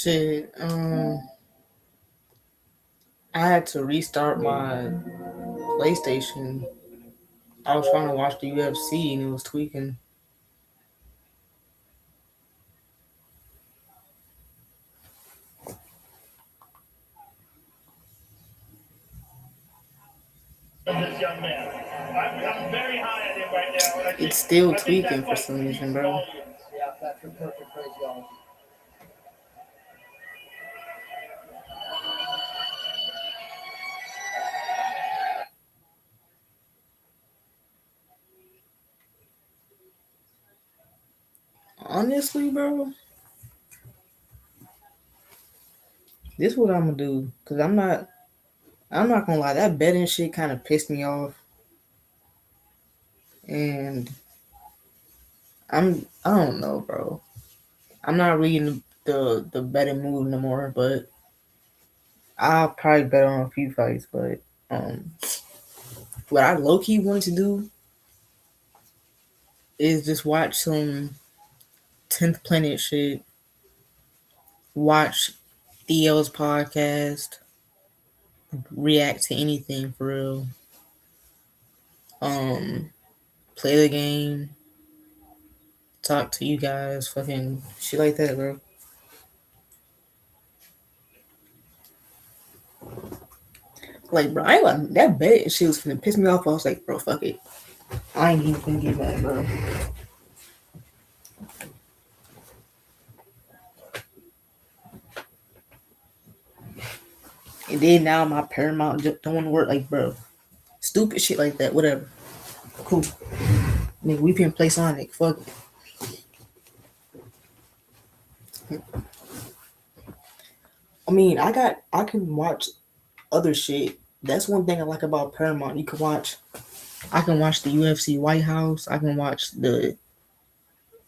Shit. I had to restart my PlayStation. I was trying to watch the UFC and it was tweaking. This young man. I'm very high on him right now. It's still tweaking for some reason, bro. Yeah, that's a perfect phraseology. Honestly, bro, this is what I'm gonna do. Cause I'm not gonna lie, that betting shit kind of pissed me off, and I don't know, bro. I'm not reading the betting move no more, but I'll probably bet on a few fights. But what I low key wanted to do is just watch some 10th Planet shit, watch Theo's podcast, react to anything for real. Um, Play the game, talk to you guys, fucking shit like that, bro. Like, bro, I ain't like that bet shit was finna piss me off. I was like, bro, fuck it. I ain't even finna get that, bro. And then now my Paramount just don't want to work. Like, bro, stupid shit like that. Whatever. Cool. Nigga, we can play Sonic. Fuck it. I mean, I can watch other shit. That's one thing I like about Paramount. You can watch. I can watch the UFC White House. I can watch the.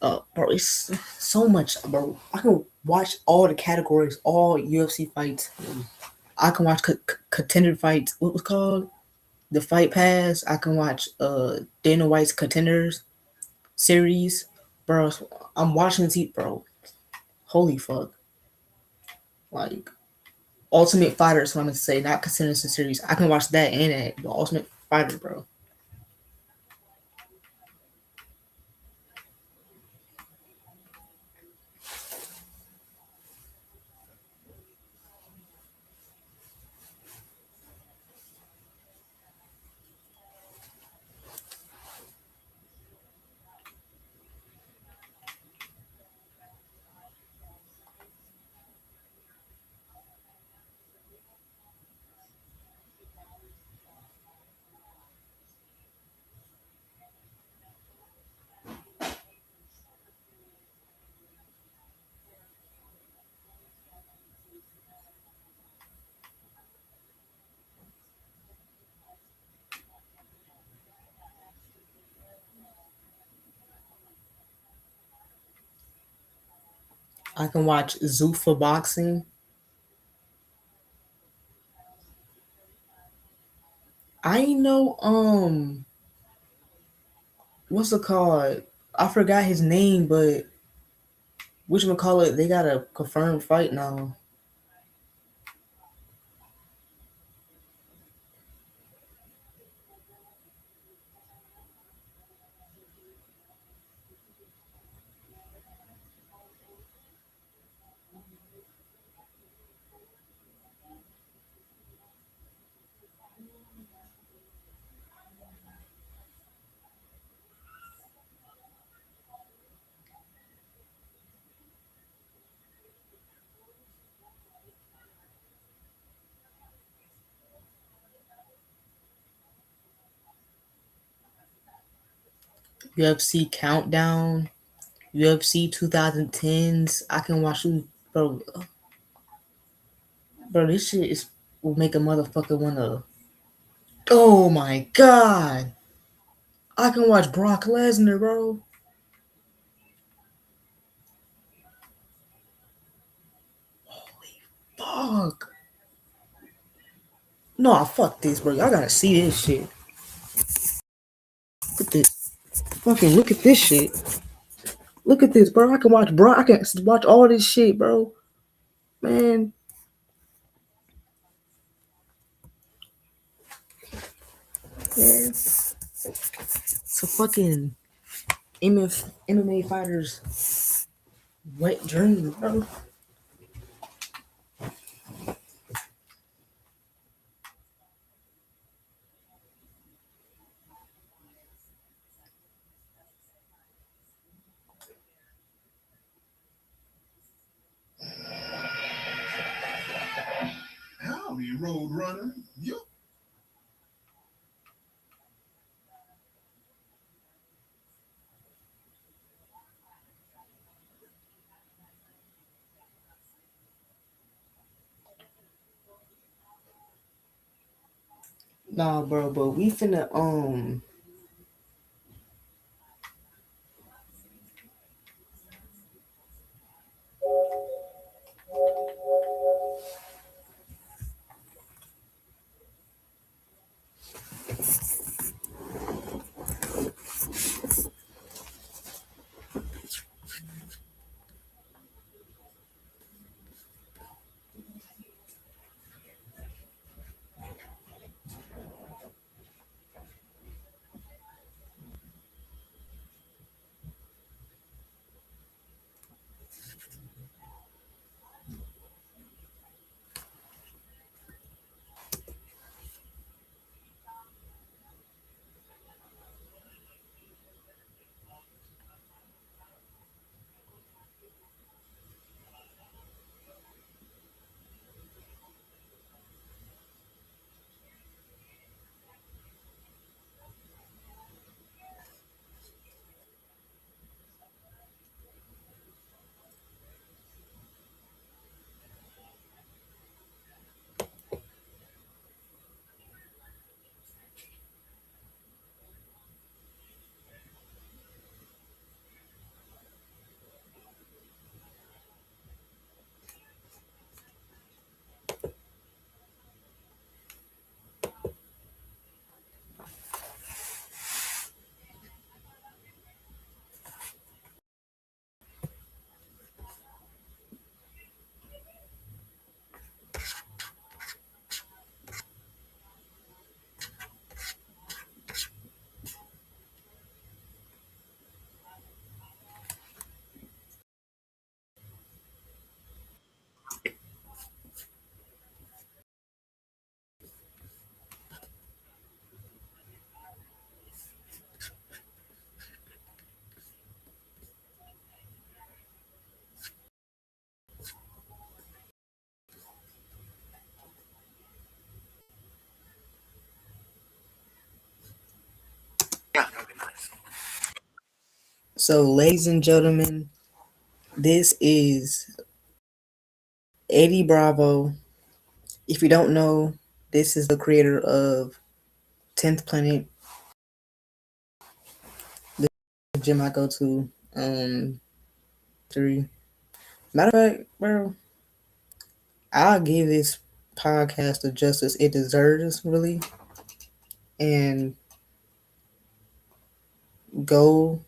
Bro, it's so much, bro. I can watch all the categories, all UFC fights. I can watch contender fights. What was called the Fight Pass. I can watch Dana White's contenders series, bro. I'm watching these, bro. Holy fuck, like Ultimate Fighter is what I'm gonna say, not contenders series. I can watch that and that, the Ultimate Fighter, bro. I can watch Zuffa boxing. I know what's it called? I forgot his name, but which one call it? They got a confirmed fight now. UFC Countdown, UFC 2010s. I can watch you, bro. Bro, this shit is will make a motherfucker wanna. Oh my god! I can watch Brock Lesnar, bro. Fuck. No, fuck this, bro. Y'all gotta see this shit. Look at this. Fucking look at this shit. Look at this, bro. I can watch, bro. I can watch all this shit, bro. Man, man. So fucking MMA fighters wet dream, bro. Howdy, Road Runner. You. Nah, bro, but we finna So ladies and gentlemen, this is Eddie Bravo. If you don't know, this is the creator of 10th Planet, the gym I go to. 3. Matter of fact, bro, I'll give this podcast the justice it deserves, really, and go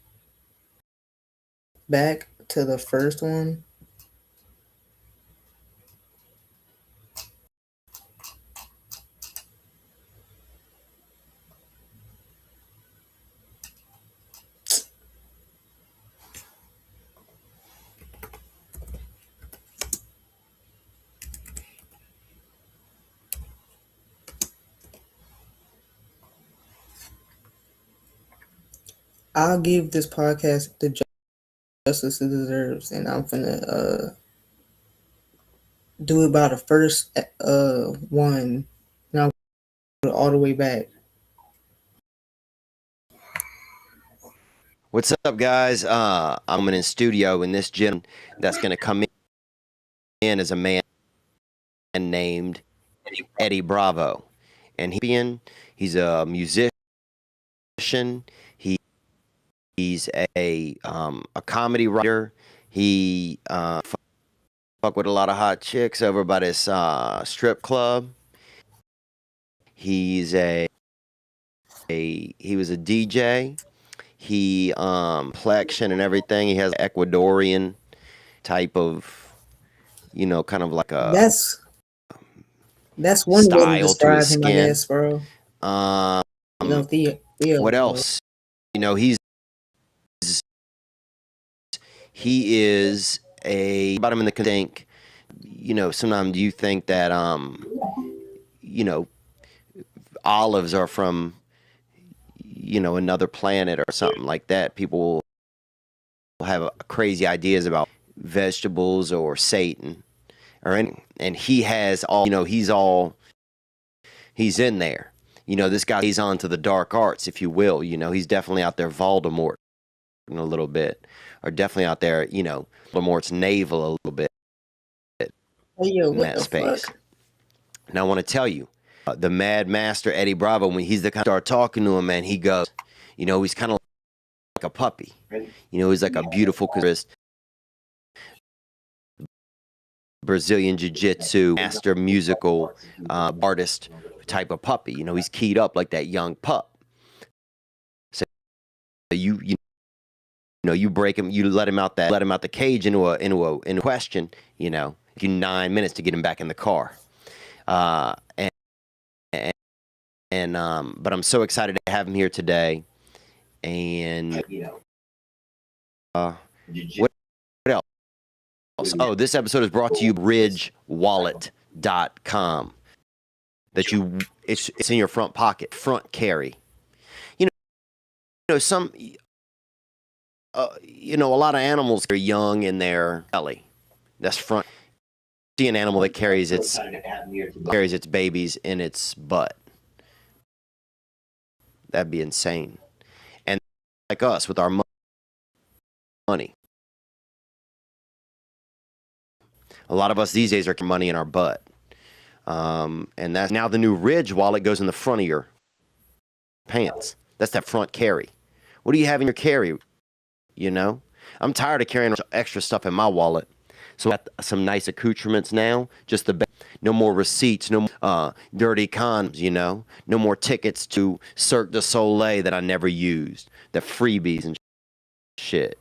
back to the first one. I'll give this podcast the justice it deserves, and I'm finna do it by the first one. Now all the way back. What's up, guys? I'm in studio, and this gentleman that's going to come in is a man named Eddie Bravo, and he's a musician. He's a comedy writer. He fuck with a lot of hot chicks over by this strip club. He's he was a DJ. He complexion and everything. He has Ecuadorian type of kind of like a That's one way to style to his describe him, I skin. guess, bro. Um, Theo, what bro. else? He is a about him in the think. Sometimes you think that you know, olives are from another planet or something like that. People will have crazy ideas about vegetables or Satan or any, and he has all. He's in there. This guy, he's on to the dark arts, if you will. He's definitely out there Voldemort in a little bit, or definitely out there, Voldemort's navel a little bit Hey, yo, in what that the space. fuck? And I want to tell you, the Mad Master Eddie Bravo, when he's the kind of start talking to him, man, he goes, he's kind of like a puppy. He's like a beautiful Brazilian Jiu-Jitsu master musical artist type of puppy. He's keyed up like that young pup. So you break him, you let him out the cage into a question. You 9 minutes to get him back in the car. And but I'm so excited to have him here today. And what else? Oh, this episode is brought to you ridgewallet.com. It's in your front pocket, front carry. Some a lot of animals are young in their belly. That's front. See an animal that carries its babies in its butt. That'd be insane. And like us with our money. A lot of us these days are money in our butt. And that's now the new Ridge wallet goes in the front of your pants. That's that front carry. What do you have in your carry? I'm tired of carrying extra stuff in my wallet. So I got some nice accoutrements now. Just no more receipts, no more dirty cons, no more tickets to Cirque du Soleil that I never used, the freebies and shit.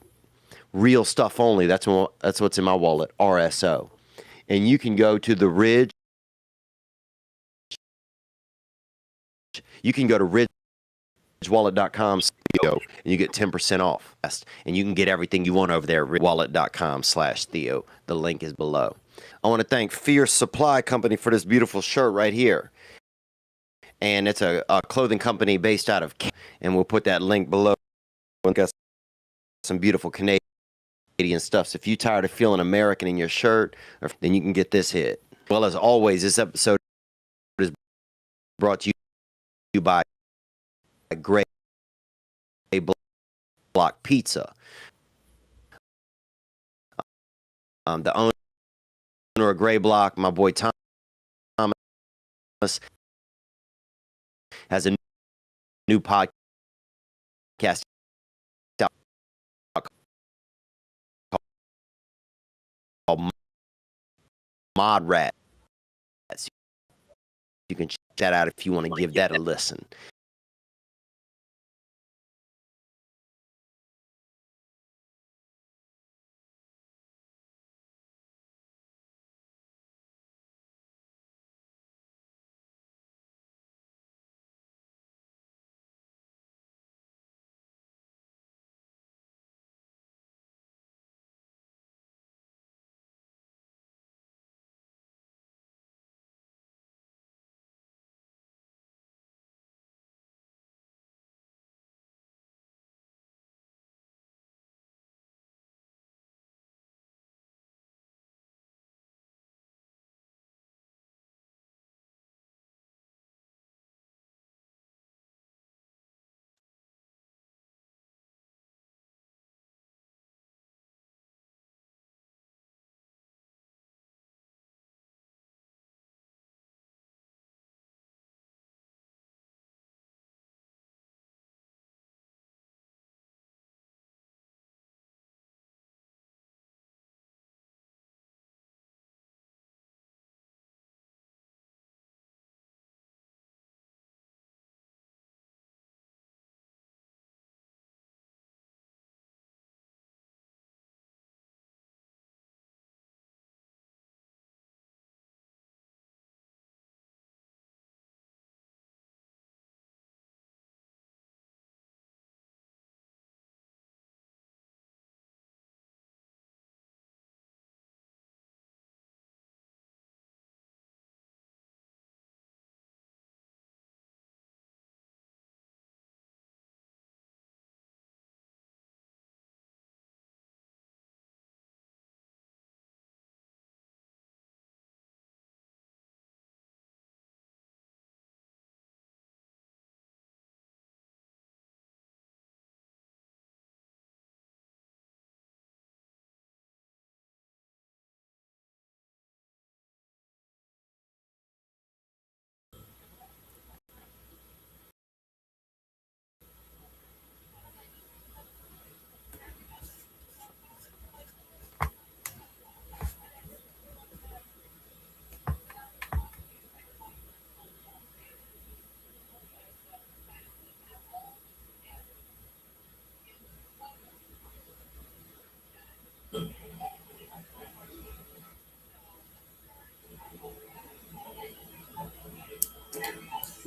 Real stuff only. That's what's in my wallet. RSO. And you can go to the Ridge. You can go to ridgewallet.com and you get 10% off. And you can get everything you want over there at ridgewallet.com/Theo. The link is below. I want to thank Fierce Supply Company for this beautiful shirt right here. And it's a clothing company based out of and we'll put that link below. We've got some beautiful Canadian stuff. So if you're tired of feeling American in your shirt, then you can get this hit. Well, as always, this episode is brought to you by Gray Block Pizza. The owner of Gray Block, my boy Thomas, has a new podcast out called Mod Rats. You can check that out if you want to give that a listen.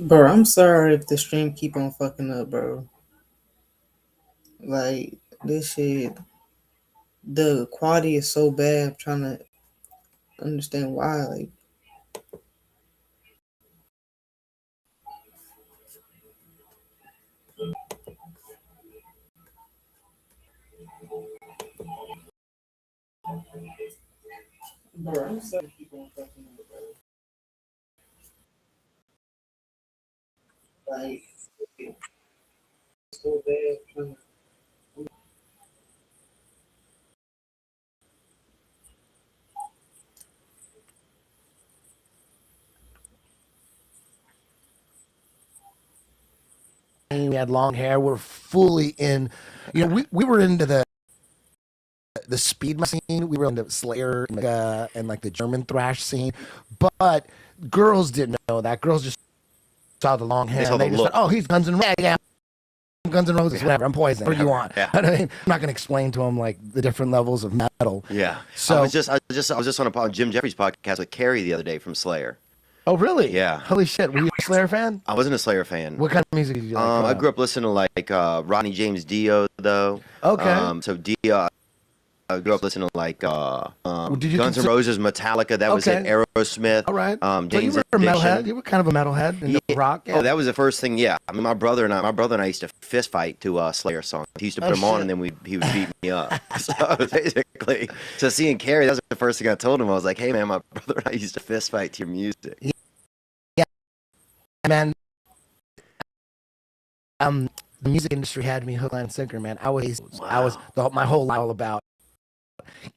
Bro, I'm sorry if the stream keep on fucking up, bro. Like this shit, the quality is so bad. I'm trying to understand why. Like, bro, I'm sorry keep on fucking up, bro. Like, it's so bad. I'm trying to We had long hair. We're fully in. We were into the speed metal scene. We were into Slayer and like the German thrash scene, but girls didn't know that. Girls just saw the long hair. saw And they the just look. thought, oh, he's Guns N' Roses. Yeah, Guns N' Roses, whatever. I'm Poison. Whatever you want. Yeah. I mean, I'm not going to explain to them like the different levels of metal. Yeah. So I was just on a Jim Jeffries podcast with Carrie the other day from Slayer. Oh, really? Yeah. Holy shit. Were you a Slayer fan? I wasn't a Slayer fan. What kind of music did you like? I grew up listening to like Rodney James Dio though. Okay. So Dio, I grew up listening to like did you Guns N' Roses, Metallica. That was it. Okay. Aerosmith. All right. So you James were a Addiction. metalhead. You were kind of a metalhead in the rock. Oh, that was the first thing. Yeah, I mean, my brother and I used to fist fight to Slayer songs. He used to put them on, shit. and then he would beat me up. So basically, so seeing Carrie, that was the first thing I told him. I was like, "Hey, man, my brother and I used to fist fight to your music." Yeah, man. The music industry had me hook, line, and sinker, man. I was my whole life all about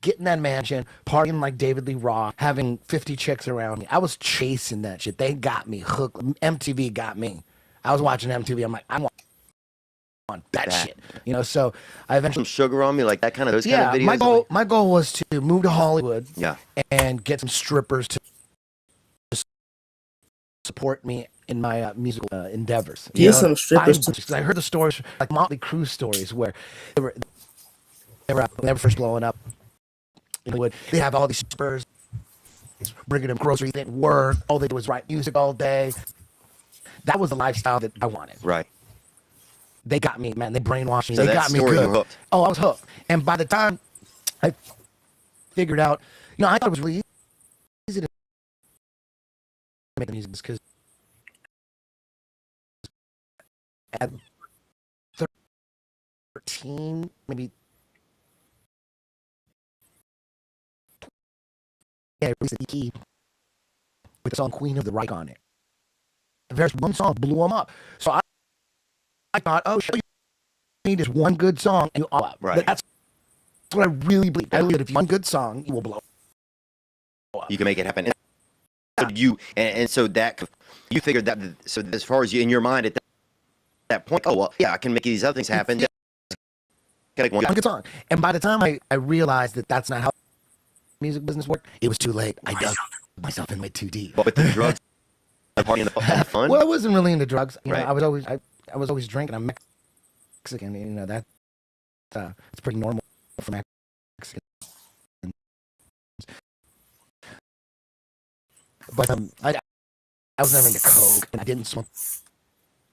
getting that mansion, partying like David Lee Roth, having 50 chicks around me. I was chasing that shit. They got me hooked. MTV got me. I was watching MTV. I'm like, I want that shit. So I eventually Some sugar on me, like that kind of those kind of videos. my goal was to move to Hollywood Yeah. and get some strippers to support me in my musical endeavors. Get some strippers to- Because I heard the stories, like Motley Crue stories, where they were first blowing up. They have all these strippers bringing them groceries. They didn't work. All they did was write music all day. That was the lifestyle that I wanted. Right. They got me, man. They brainwashed me. So They that got me story, good. you were hooked. Oh, I was hooked. And by the time I figured out, I thought it was really easy to make the music because at 13, maybe, I released an EP with the song Queen of the Reich on it. There's one song blew them up. So I thought, oh, shit, you need is one good song and you all up. Right. That's what I really believe. I believe that if you one good song, you will blow up. You can make it happen. So so that you figured that. So as far as you in your mind at that point, oh well, yeah, I can make these other things happen. Just gotta make One good song. And by the time I realized that that's not how music business worked, it was too late. I dug myself in way too deep. But with the drugs, the party, and the fun. Well, I wasn't really into drugs. Right. I was always drinking. I'm Mexican. That it's pretty normal for Mexicans. But I was never into coke, and I didn't smoke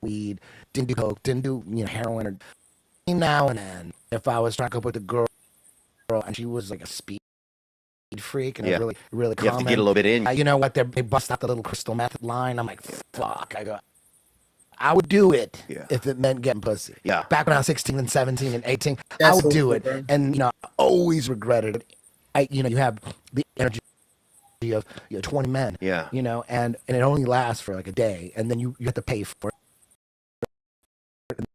weed, didn't do coke, didn't do heroin, or now and then if I was trying to go with a girl and she was like a speed freak and Yeah. really really You have to get a little bit in. you know what, they bust out the little crystal meth line. I'm like, fuck. I would do it if it meant getting pussy. Yeah. Back when I was 16 and 17 and 18, I That's would do so it. cool, bro. And I always regretted it. You have the energy of 20 men. Yeah. And it only lasts for like a day, and then you have to pay for it. And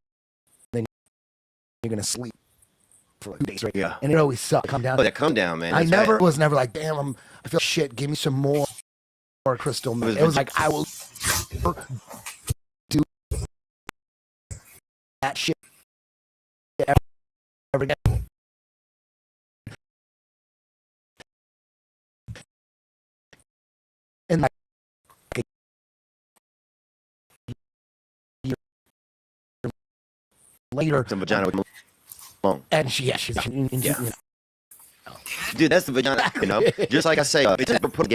then you're gonna sleep for like 2 days straight. Yeah. And it always sucked. Come down. Oh, that come down, man. I That's right. was never like, damn, I feel shit. Give me some more crystal meth. It was like, I will do that shit ever again. And like a year later, Some vagina with long. and she's Dude, that's the vagina. Just like I say, it's never put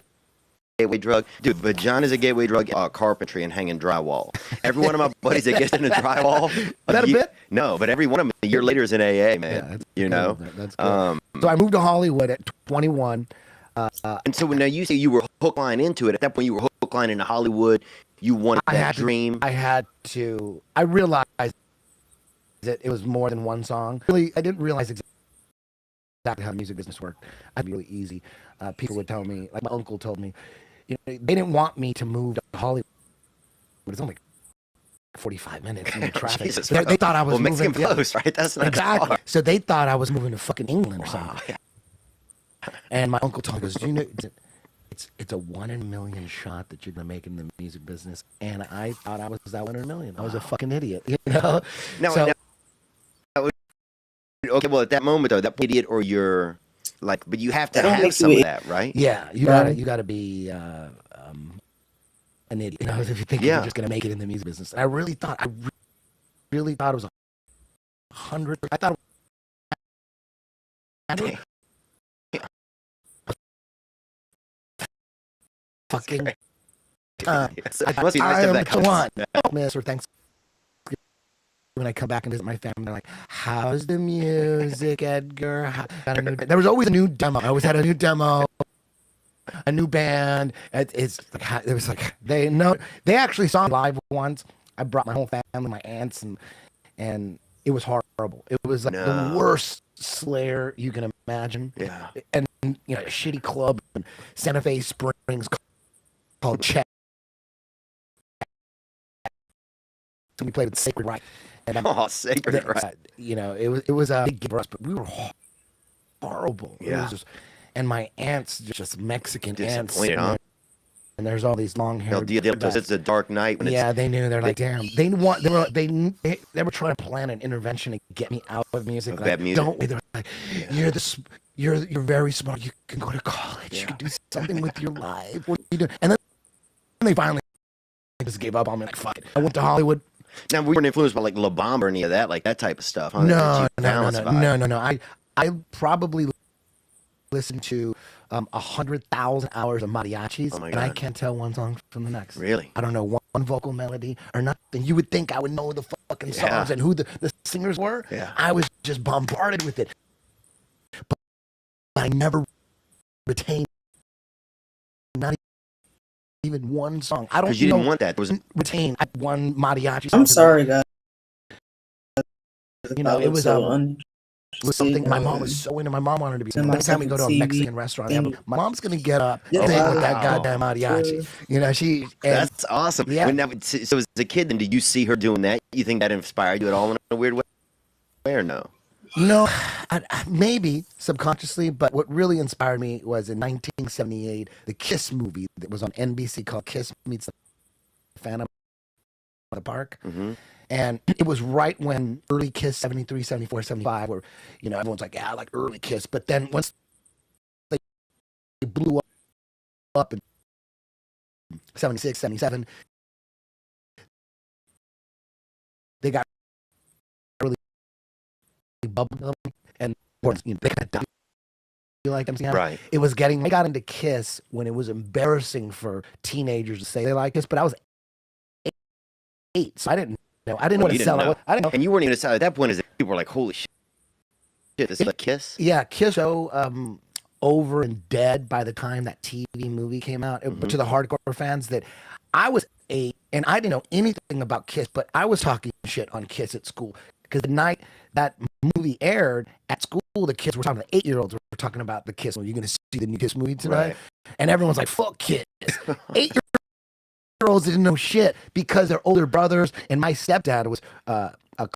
gateway drug, dude. Vagina's a gateway drug. Carpentry and hanging drywall. Every one of my buddies that gets into drywall, That a bit? No, but every one of them a year later is in AA, man. Yeah, that's you good. know. That's good. So I moved to Hollywood at 21. And so now you say you were hook line into it. At that point, you were hook line into Hollywood. You wanted that dream. I had to. I realized that it was more than one song. Really, I didn't realize exactly how the music business worked. I'd be really easy. People would tell me, like my uncle told me, you know, they didn't want me to move to Hollywood. But it's only 45 minutes in the traffic. Jesus, they thought I was moving. Mexican Post, right? That's not exactly. far. So they thought I was moving to fucking England or something. Yeah. And my uncle told me, goes, you know, it's a 1 in a million shot that you're gonna make in the music business. And I thought I was that 1 in a million. I was a fucking idiot, you know. Okay, well, at that moment though, that idiot or you're like, but you have to have some of that, right? Yeah, you gotta be an idiot. You know, if you think you're just gonna make it in the music business. And I really thought it was 100. I thought. Fucking. I am the one. Miss or thanks. When I come back and visit my family, they're like, "How's the music, Edgar?" There was always a new demo. I always had a new demo, a new band. It was like they actually saw me live once. I brought my whole family, my aunts, and it was horrible. It was like the worst Slayer you can imagine. Yeah. And you know, a shitty club in Santa Fe Springs called Chet. We played with Sacred Right. And Sacred Right. You know, it was a big game for us, but we were horrible. Yeah. It was just, and my aunts, just Mexican aunts. Huh? And there's all these long hair. It's a dark night. When they knew. They're like, damn. They were trying to plan an intervention to get me out of music. Like, music. Don't. They're like, you're very smart. You can go to college. You can do something with your life. What are you doing? And then they finally just gave up on me. Like, fuck it. I went to Hollywood. Now, we weren't influenced by like La Bamba or any of that, like that type of stuff. Huh? No. I probably listened to 100,000 hours of mariachis, and I can't tell one song from the next. Really? I don't know one vocal melody or nothing. You would think I would know the fucking songs and who the singers were. Yeah. I was just bombarded with it, but I never retained not even one song. I don't. Because you didn't want that. There was retain one mariachi. I'm sorry, guys. You know, it was something. My mom was so into. My mom wanted to be. Next time we go to a Mexican restaurant, my mom's gonna get up and sing with that goddamn mariachi. You know, that's awesome. Yeah. So as a kid, then did you see her doing that? You think that inspired you at all in a weird way, or no? No, maybe subconsciously, but what really inspired me was in 1978, the Kiss movie that was on NBC called Kiss Meets the Phantom of the Park. Mm-hmm. And it was right when early Kiss, 73, 74, 75, where, you know, everyone's like, yeah, I like early Kiss. But then once they blew up in 76, 77, they got really bubblegum and you know, they got done. You like them? Right. It was I got into Kiss when it was embarrassing for teenagers to say they like Kiss, but I was 8, so I didn't know. I didn't know what to sell it. I didn't know. And you weren't even at that point. People were like, "Holy shit, this is a Kiss." Yeah, Kiss. Over and dead by the time that TV movie came out. Mm-hmm. To the hardcore fans, that I was 8 and I didn't know anything about Kiss, but I was talking shit on Kiss at school because the night that movie aired at school, the kids were talking. The 8-year-olds were talking about the Kiss. Well, you're going to see the new Kiss movie tonight, right. And everyone's like, "Fuck Kiss." 8-year-olds didn't know shit because they're older brothers, and my stepdad was a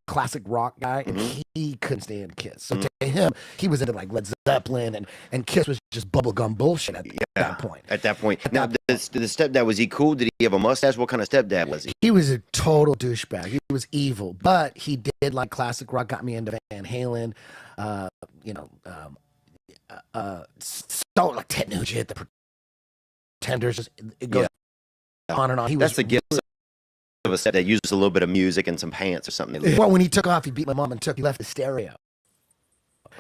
classic rock guy, and he couldn't stand Kiss. So to him, he was into like Led Zeppelin, and Kiss was just bubblegum bullshit at that point. At that point. Now, the stepdad, was he cool? Did he have a mustache? What kind of stepdad was he? He was a total douchebag. He was evil, but he did like classic rock, got me into Van Halen, so like Ted Nugent, the Pretenders, just it goes on and on. That's the gift of a stepdad. Uses a little bit of music and some pants or something. Well, when he took off, he beat my mom and he left the stereo.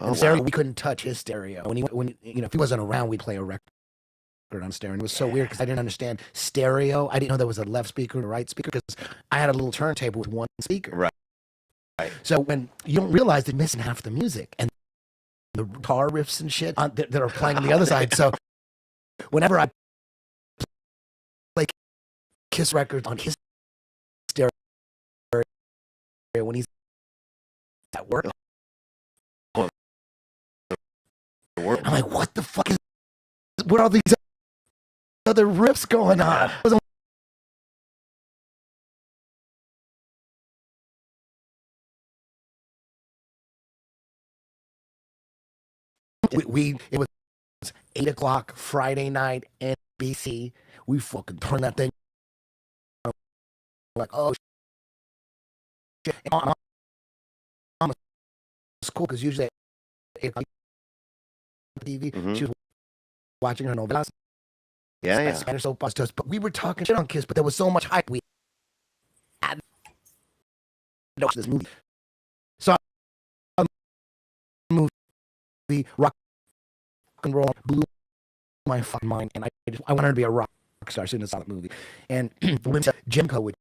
Oh, stereo, we couldn't touch his stereo. When if he wasn't around, we'd play a record record on stereo. And it was so weird because I didn't understand stereo. I didn't know there was a left speaker and a right speaker because I had a little turntable with one speaker. Right. So when you don't realize they're missing half the music and the guitar riffs and shit that are playing on the other side. So whenever I play Kiss records on his stereo when he's at work, I'm like, what the fuck is? What are these other riffs going on? It was 8 o'clock Friday night, NBC. We fucking turned that thing on. Like, oh shit. And it's cool because usually at 8 o'clock TV, she was watching her novelas. Yeah. Spanish soap operas, but we were talking shit on Kiss, but there was so much hype. We had to watch this movie. So movie rock and roll blew my fucking mind, and I wanted to be a rock star as soon as I saw the movie. And the women said Jimco would